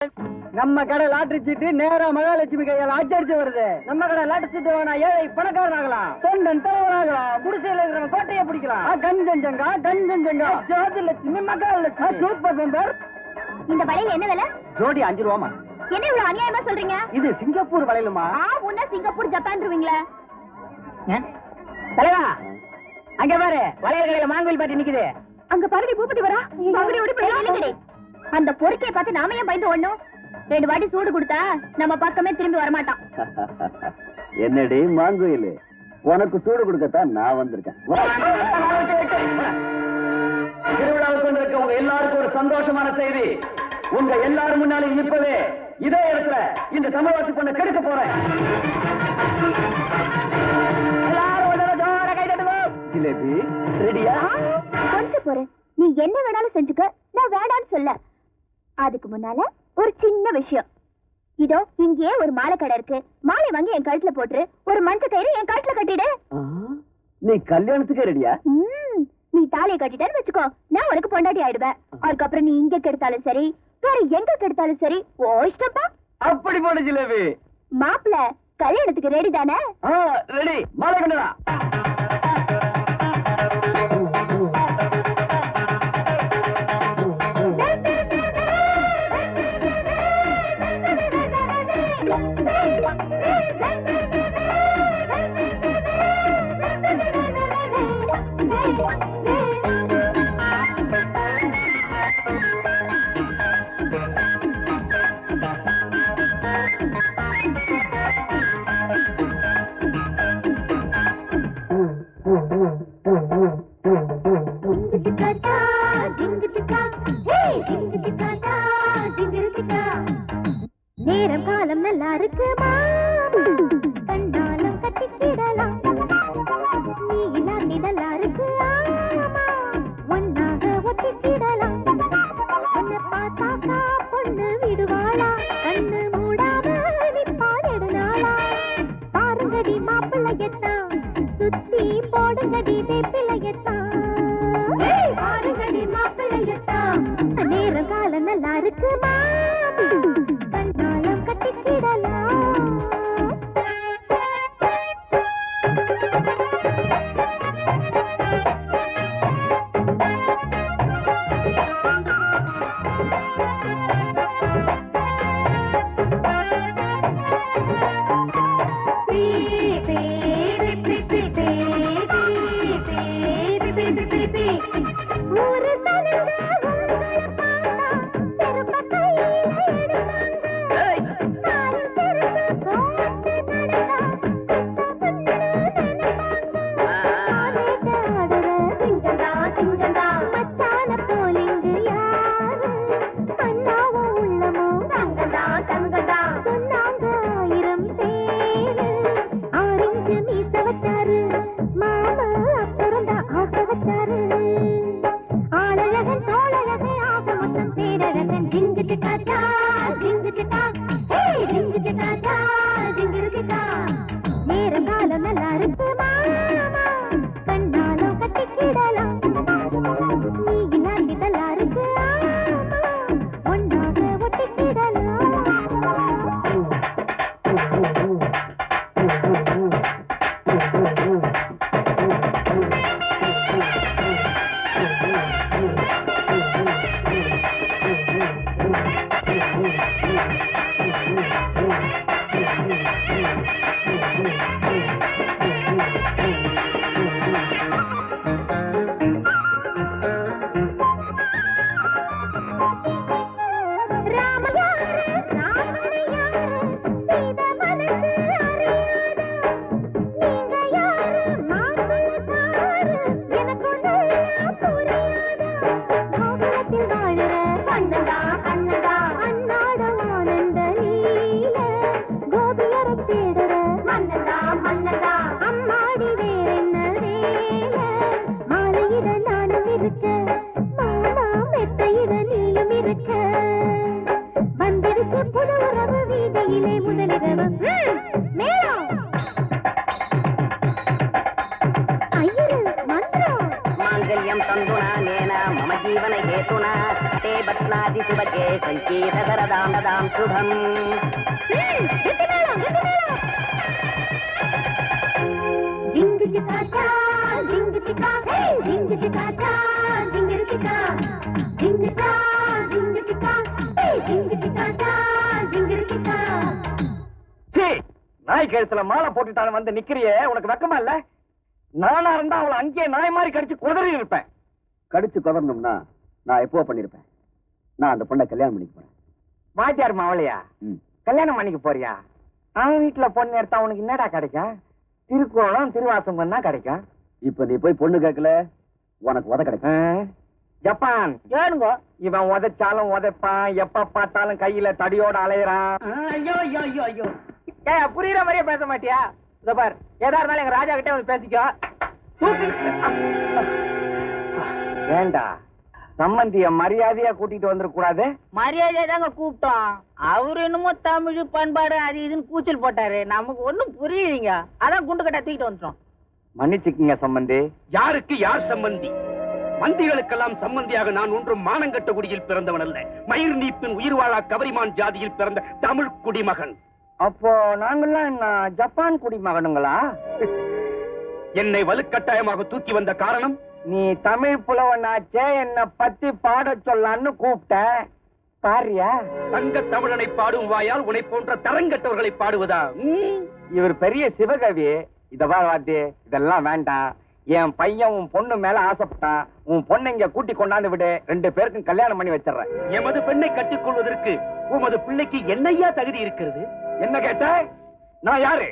நம்ம கடை லாட்டரி சீட்டு நேரா மகாலட்சுமி கையால் அச்சடிச்சு வருது. நம்ம கடை லாட்டரி சீட்டு வேணா ஏழை பணக்காரன் ஆகலாம், தொண்டன் தலைவராகலாம், குடிசையில் இருக்கிறவங்க கோட்டையை பிடிக்கலாம். Kanchenjunga Jyothilakshmi Mahalakshmi super member. இந்த வளையல் என்ன விலை? ஜோடி 5 ரூபாமா. என்ன இவ்வளவு அநியாயமா சொல்றீங்க? இது சிங்கப்பூர் வளையலுமா? உன்ன சிங்கப்பூர் ஜப்பான்ருவீங்களா? தலைவா அங்க பாரு, வளையல் கடையில மாங்கோயில் பாட்டி நிக்குது. அங்க பாருடி பூபதி வரா. அந்த பொறுக்கையை பார்த்து நாம ஏன் பயந்து ஓடணும்? 2 வாட்டி சூடு கொடுத்தா நம்ம பக்கமே திரும்பி வரமாட்டான். என்னடி மாங்கோயில், உனக்கு சூடு கொடுக்கத்தான் நான் வந்திருக்கேன். திருவிழாவுக்கு வந்திருக்க உங்க எல்லாருக்கும் ஒரு சந்தோஷமான செய்தி. உங்க எல்லாரும் முன்னாலும் இப்பவே இதே இடத்துல இந்த சமவாசி பொண்ணை கெடுக்க போறேன். ஜிலேபி ரெடியா? கொஞ்சம் போறேன். நீ என்ன வேணாலும் செஞ்சுக்க, நான் வேணான்னு சொல்ல. அதுக்கு முன்னால ஒரு சின்ன விஷயம். இதோ இங்கே ஒரு மாலை கடை இருக்கு. மாலை வாங்கி என் கழுத்துல போட்டு ஒரு மஞ்ச கயிறு என் கழுத்துல கட்டிடு. நீ கல்யாணத்துக்கு ரெடியா? நீ தாலியை கட்டிட்டேன்னு வச்சுக்கோ, நான் உனக்கு பொண்டாட்டி ஆயிடுவேன். அதுக்கப்புறம் நீ இங்க கெடுத்தாலும் சரி, வேற எங்க கெடுத்தாலும் சரி, ஓ இஷ்டப்பா. அப்படி போன ஜிலேபி. மாப்பிள்ள கல்யாணத்துக்கு ரெடி தானே? ரெடி. மாலை கண்டா நேரம் காலம் நல்லா இருக்கு கண்டாலும் கட்டிக்கிடலாம். நீ இல்லாட்டி நல்லா இருக்கு ஒன்னாக ஒத்திக்கிடலாம். உன்னை பார்த்தாக்கா பொண்ணு விடுவாளா, கண்ணு மூடாம நிப்பாடிடுனாளா. பாருங்கடி மாப்பிள்ளையத்தான், சுத்தி போடுங்கடி வேப்பிலையத்தான். பாருங்கடி மாப்பிள்ளையத்தான், நேரம் காலம் நல்லா இருக்கு கண்டாலும் கட்டிக்கிடலாம். मांगल्यम तंदुना नेना मम जीवन हेतुना ते லக்னாதி சுபகே சங்கீத சரதாம் ததாம் சுபம். ஜிங்கு சிக்காச்சா ஜிங்கு சிக்கா ஜிங்கு சிக்காச்சா ஜிங்கு சிக்கா ஜிங்கு சா ஜிங்கு சிக்கா ஜிங்கு சிக்காச்சா ஜிங்கு சிக்கா. நாய் கழுத்துல மாலை போட்டுட்டாலும் வந்து நிக்கிறியே, உனக்கு வெக்கமா இல்ல? நானா இருந்தா அவளை அங்கேயே நாய் மாதிரி கடிச்சு குதறி இருப்பேன். கடிச்சு குதறணும்னா நான் எப்போ பண்ணிருப்பேன். நான் அந்த பொண்ணை கல்யாணம் பண்ணிக்க போறேன். வாத்தியார் மாவளையா கல்யாணம் பண்ணிக்க போறியா? அவன் வீட்டுல பொண்ணு எடுத்தா உனக்கு என்னடா கிடைக்கும்? திருக்குறளும் திருவாசம் பண்ணா கிடைக்கும். இப்ப நீ போய் பொண்ணு கேட்கல, உனக்கு உத கிடைக்கும். ஜப்பான் ஏனுங்க இவன் உதைச்சாலும் உதைப்பான், எப்ப பார்த்தாலும் கையில தடியோட அலையறான். ஐயோ ஐயோ ஐயோ ஐயோ, புரியுற மாதிரியே பேச மாட்டியா? இத பார், ஏதா இருந்தாலும் எங்க ராஜா கிட்டே வந்து பேசிக்கோ. வேண்டா, சம்பந்திய மரியாதையா கூட்டிட்டு வந்துட கூடாது. மரியாதையா தாங்க கூப்பிட்டோம். அவரு என்னமோ தமிழ் பண்பாடு அது இதுன்னு கூச்சல் போட்டாரு. நமக்கு ஒண்ணும் புரியலீங்க, அதான் குண்டு கட்டா தூக்கிட்டு வந்துட்டோம். மன்னிச்சுக்கீங்க சம்பந்தி. யாருக்கு யார் சம்பந்தி? மந்திகளுக்கெல்லாம் சம்பந்தியாக நான் ஒன்றும் மானங்கட்ட குடியில் பிறந்தவன் அல்ல. மயிர் நீப்பின் உயிர் வாழா கவரிமான் ஜாதியில் பிறந்த தமிழ் குடிமகன். அப்போ நாங்கெல்லாம் என்ன ஜப்பான் குடிமகனுங்களா? என்னை வலுக்கட்டாயமாக தூக்கி வந்த காரணம், நீ தமிழ் புலவனாச்சே, என்ன பத்தி பாட சொல்லான்னு கூப்பிட்ட. பாரியா, தங்க தமிழனை பாடும் வாயால் உன்னை போன்ற தரங்கட்டவர்களை பாடுவதா? இவர் பெரிய சிவகவி. இதவா வாத்தி, இதெல்லாம் வேண்டாம். என் பையன் உன் பொண்ணு மேல ஆசைப்பட்டான். உன் பொண்ணை இங்க கூட்டி கொண்டாந்து விடு, 2 பேருக்கும் கல்யாணம் பண்ணி வச்சிடறேன். எமது பெண்ணை கட்டிக் கொள்வதற்கு உமது பிள்ளைக்கு என்னையா தகுதி இருக்கிறது? என்ன கேட்ட? நான் யாரு?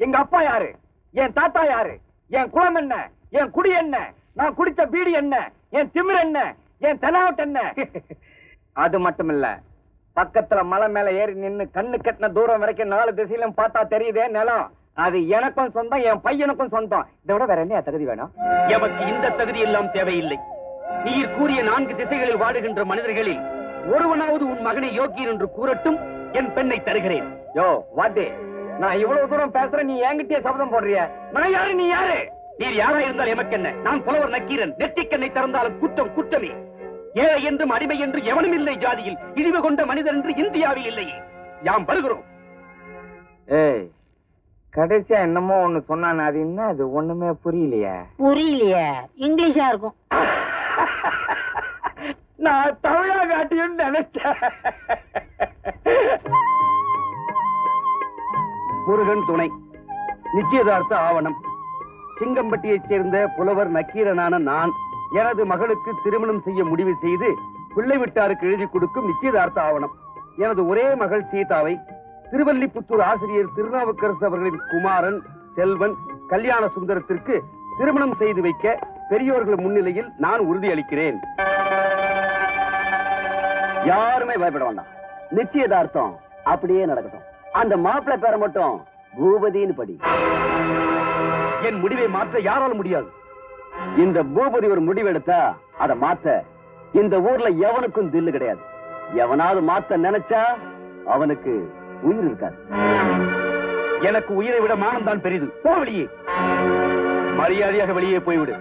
எங்க அப்பா யாரு? என் தாத்தா யாரு? என் குலம் என்ன? என் குடி என்ன? நான் குடிச்ச பீடி என்ன? என் திமிர் என்ன? என் தெனாவட் என்ன? அது மட்டும் இல்ல, பக்கத்துல மலை மேல ஏறி நின்னு கண்ணு கட்டின தூரம் வரைக்கும் 4 திசையிலும் பார்த்தா தெரியுதே நிலம். அது எனக்கும் சொந்தம், என் பையனுக்கும் சொந்தம். இதை விட வேற என்ன தகுதி வேணும்? எமக்கு இந்த தகுதி எல்லாம் தேவையில்லை. நீர் கூறிய 4 திசைகளில் வாடுகின்ற மனிதர்களில் ஒருவனாவது உன் மகனை யோக்கியன் என்று கூறட்டும், என் பெண்ணை தருகிறேன். யோ வாத்தி, நான் இவ்வளவு தூரம் பேசுறேன், நீ என்கிட்டயே சபதம் போடுறிய. நான் யாரு, நீ யாரு? நீர் யாரா இருந்தால் எமக்கென்ன? நான் புலவர் நக்கீரன். நெற்றிக்கண்ணை திறந்தாலும் குற்றம் குற்றமே. ஏழை என்றும் அடிமை என்று எவனும் இல்லை ஜாதியில். இழிவு கொண்ட மனிதர் என்று இந்தியாவில் இல்லையே. யாம் வருகிறோம். ஏய், கடைசியா என்னமோ ஒண்ணு சொன்னான், அது என்ன? அது ஒண்ணுமே புரியலையே. புரியலையே, இங்கிலீஷா இருக்கும். நான் தமிழா காட்டியும் நினைச்சேன். முருகன் துணை நிச்சயதார்த்த ஆவணம். சிங்கம்பட்டியைச் சேர்ந்த புலவர் நக்கீரனான நான் எனது மகளுக்கு திருமணம் செய்ய முடிவு செய்து பிள்ளை வீட்டாருக்கு எழுதி கொடுக்கும் நிச்சயதார்த்த ஆவணம். எனது ஒரே மகள் சீதாவை திருவல்லிபுத்தூர் ஆசிரியர் திருநாவுக்கரசு அவர்களின் குமாரன் செல்வன் கல்யாண சுந்தரத்திற்கு திருமணம் செய்து வைக்க பெரியோர்கள் முன்னிலையில் நான் உறுதியளிக்கிறேன். யாருமே பயப்பட வேண்டாம். நிச்சயதார்த்தம் அப்படியே நடக்கட்டும். அந்த மாப்பிள்ளை பேரை மட்டும் பூபதின்னு படி. என் முடிவை மாற்ற யாரால் முடியாது. இந்த பூபதி ஒரு முடிவெடுத்தா அதை மாத்த இந்த ஊர்ல எவனுக்கும் தில்லு கிடையாது. எவனாவது மாத்த நினைச்சா அவனுக்கு உயிர் இருக்காது. எனக்கு உயிரை விட மானம் தான் பெரிது. போ வெளியே, மரியாதையாக வெளியே போய்விடு.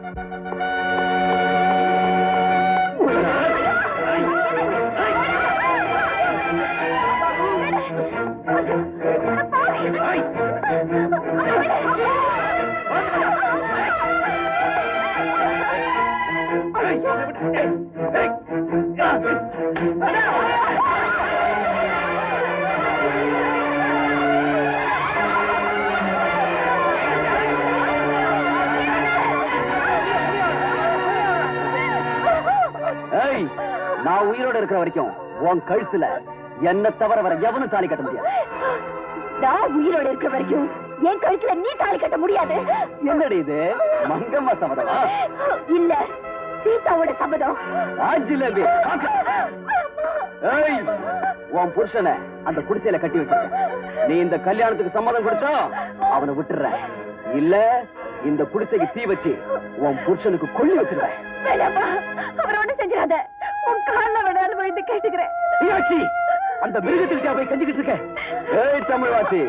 நான் உயிரோட இருக்கிற வரைக்கும் உன் கழுத்துல என்ன தவிர வர எவனும் தாலி கட்ட முடியாது. நான் உயிரோட இருக்கிற வரைக்கும் என் கழுத்துல நீ தாலி கட்ட முடியாது. என்னடி இது மங்கம்மா சபதமா? இல்ல, சீதாவோட சபதம். ஆஜிலேபி. ஏய், உன் புருஷனை அந்த குடிசையில கட்டி வச்சிருக்க. நீ இந்த கல்யாணத்துக்கு சம்மதம் கொடுத்தா அவனை விட்டுற, இல்ல இந்த குடிசைக்கு தீ வச்சு உன் புருஷனுக்கு கொல்லி வச்சிருவேன். அவர் ஒண்ணு செஞ்சிடாத, உன் கால்ல விடாது விழுந்து கேட்டுக்கிறேன். அந்த மிருகத்திற்கா போய் கஞ்சிக்கிட்டு இருக்க? ஏய் தமிழ்வாசி,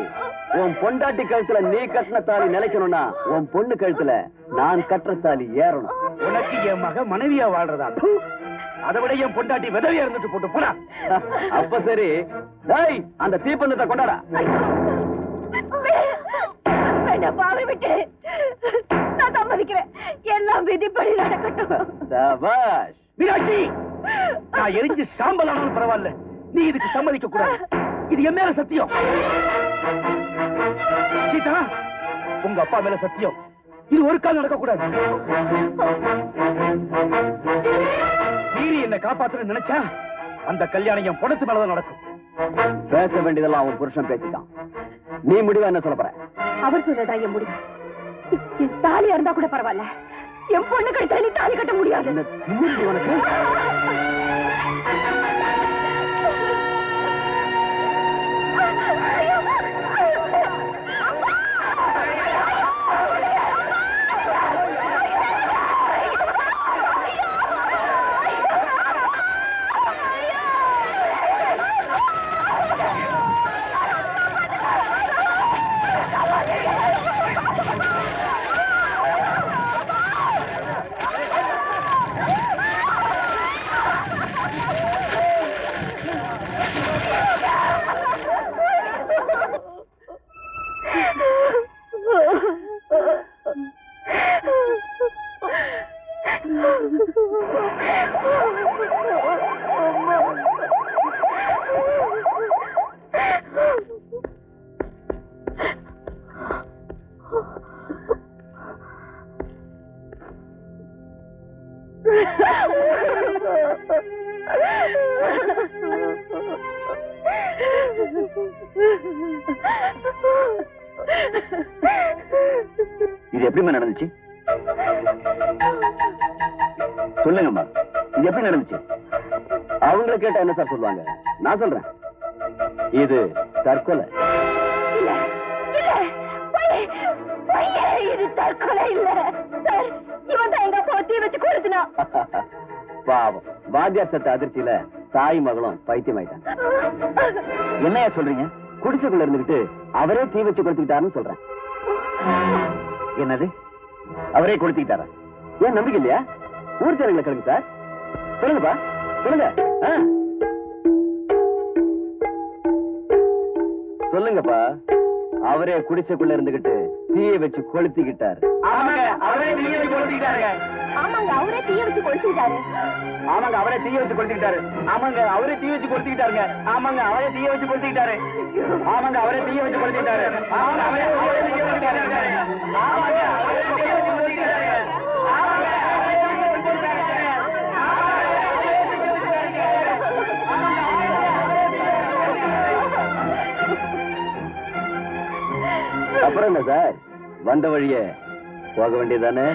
உன் பொண்டாட்டி கழுத்துல நீ கட்டின தாலி நிலைக்கணும்னா உன் பொண்ணு கழுத்துல நான் கட்டுற தாலி ஏறணும். உனக்கு என் மக மனைவியா வாழ்றதா? அதை விட என் பொண்டாட்டி விதவையா இருந்துட்டு போட்டு போடா. அப்ப சரி, டேய் அந்த தீப்பந்தத்தை கொண்டாடா. வேண்டாம், பாவை விட்டு நான் சம்மதிக்கிறேன். எல்லாம் விதிப்படி நடக்கட்டும். சபாஷ். மீனாட்சி, நான் எரிஞ்சு சாம்பல் ஆனாலும் பரவாயில்ல, நீ இதுக்கு சம்மதிக்க கூடாது. இது என் மேல சத்தியம். சீதா, உங்க அப்பா மேல சத்தியம், இது ஒரு கால் நடக்க கூடாது. மீறி என்ன காப்பாத்துன்னு நினைச்சா அந்த கல்யாணம் என் பொணத்து மேலதான் நடக்கும். பேச வேண்டியதெல்லாம் அவன் புருஷன் பேசிட்டான். நீ முடிவா என்ன சொல்ல போற? அவர் சொல்றதா என் முடிவு. என் தாலியா இருந்தா கூட பரவாயில்ல, என் பொண்ணு கழுத்துல நீ தாலி கட்ட முடியாது. என்ன திமிரு உனக்கு? இது எப்படிமா நடந்துச்சு? சொல்லுங்கம்மா, இது எப்படி நடந்துச்சு? அவங்கள கேட்டா என்ன சார் சொல்லுவாங்க? நான் சொல்றேன், இது தற்கொலை. இல்ல, இல்ல, இது தற்கொலை இல்ல சார். இவன் தான் எங்க அப்பா தீ வச்சு கொளுத்தினா. பாவம், வாத்தியார் சத்த அதிர்ச்சியில தாய் மகளும் பைத்தியமாயிட்டாங்க. என்னையா சொல்றீங்க? குடிசைக்குள்ள இருந்துகிட்டு அவரே தீ வச்சு கொளுத்திக்கிட்டாருன்னு சொல்றேன். என்னது, அவரே கொளுத்திக்கிட்டாரா? ஏன் நம்பிக்கை இல்லையா? ஊர் ஜனங்களை கேளுங்க சார். சொல்லுங்கப்பா, சொல்லுங்க. சொல்லுங்கப்பா, அவரே குடிசைக்குள்ள இருந்துகிட்டு தீயை வச்சு கொளுத்திக்கிட்டாரு. அவரே தீய வச்சு கொளுத்திக்கிட்டாருங்க. ஆமாங்க, அவரே தீய வச்சு கொளுத்திட்டாரு. ஆமாங்க, அவரே தீய வச்சு கொளுத்திக்கிட்டாரு. ஆமாங்க, அவரே தீய வச்சு கொளுத்திக்கிட்டாருங்க. ஆமாங்க, அவரே தீய வச்சு கொளுத்திக்கிட்டாரு. ஆமாங்க, அவரே தீய வச்சு கொளுத்திக்கிட்டாரு. ஆமாங்க, அவரே தீய வச்சு கொளுத்திக்கிட்டாரு. ஆமாங்க, அவரே தீய வச்சு கொளுத்திக்கிட்டாரு. அப்புறம் என்ன சார், வந்த வழியே போக வேண்டியதானே?